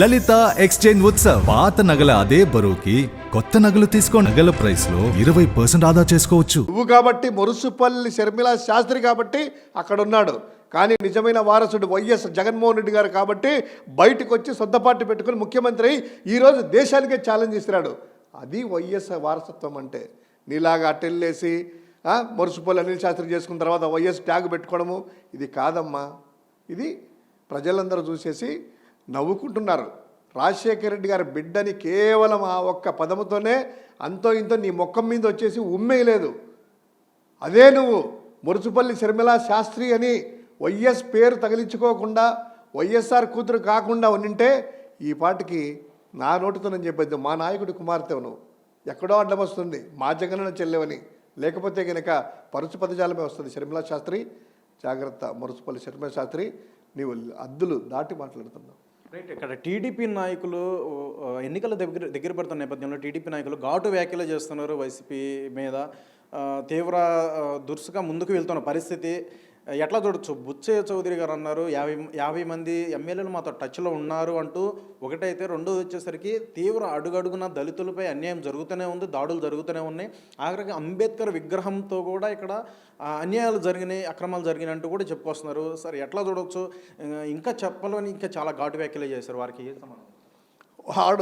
లలిత exchange Utsav. పాత నగల అదే బరువుకి కొత్త నగలు తీసుకో. నగల ప్రైస్ లో 20% ఆదా చేసుకోవచ్చు. నువ్వు కాబట్టి మురుసుపల్లి షర్మిలా శాస్త్రి కాబట్టి అక్కడ ఉన్నాడు. కానీ నిజమైన వారసుడు వైఎస్ జగన్మోహన్ రెడ్డి గారు కాబట్టి బయటకు వచ్చి సొంత పార్టీ పెట్టుకుని ముఖ్యమంత్రి అయి ఈరోజు దేశానికే ఛాలెంజ్ ఇస్తున్నాడు. అది వైఎస్ వారసత్వం అంటే. నీలాగా అట్టెళ్ళేసి మురుసుపల్లి అనిల్ శాస్త్రి చేసుకున్న తర్వాత వైఎస్ ట్యాగ్ పెట్టుకోవడము ఇది కాదమ్మా. ఇది ప్రజలందరూ చూసేసి నవ్వుకుంటున్నారు. రాజశేఖర రెడ్డి గారి బిడ్డని కేవలం ఆ ఒక్క పదముతోనే అంతో ఇంతో నీ మొక్కం మీద వచ్చేసి ఉమ్మేయలేదు. అదే నువ్వు మురుసుపల్లి షర్మిలా శాస్త్రి అని వైఎస్ పేరు తగిలించుకోకుండా వైఎస్ఆర్ కూతురు కాకుండా ఉండింటే ఈ పాటికి నా నోటితో నేను చెప్పేది మా నాయకుడి కుమార్తె నువ్వు ఎక్కడో అడ్డం వస్తుంది మా జగనన్న చెల్లెవని. లేకపోతే కనుక పరుచు పదజాలమే వస్తుంది. షర్మిలా శాస్త్రి జాగ్రత్త. మురుసుపల్లి షర్మిలా శాస్త్రి నీవు అద్దులు దాటి మాట్లాడుతున్నావు. రైట్. ఇక్కడ టీడీపీ నాయకులు ఎన్నికల దగ్గర పడుతున్న నేపథ్యంలో టీడీపీ నాయకులు ఘాటు వ్యాఖ్యలు చేస్తున్నారు వైసీపీ మీద. తీవ్ర దురుసుగా ముందుకు వెళ్తున్న పరిస్థితి ఎట్లా చూడొచ్చు? బుచ్చయ్య చౌదరి గారు అన్నారు 50 మంది ఎమ్మెల్యేలు మాతో టచ్లో ఉన్నారు అంటూ. ఒకటైతే రెండోది వచ్చేసరికి తీవ్ర అడుగడుగున దళితులపై అన్యాయం జరుగుతూనే ఉంది, దాడులు జరుగుతూనే ఉన్నాయి. ఆఖరికి అంబేద్కర్ విగ్రహంతో కూడా ఇక్కడ అన్యాయాలు జరిగినాయి, అక్రమాలు జరిగినాయి అంటూ కూడా చెప్పుకొస్తున్నారు. సరే ఎట్లా చూడవచ్చు? ఇంకా చెప్పాలని ఇంకా చాలా ఘాటు వ్యాఖ్యలు చేశారు. వారికి ఏ సమాధానం?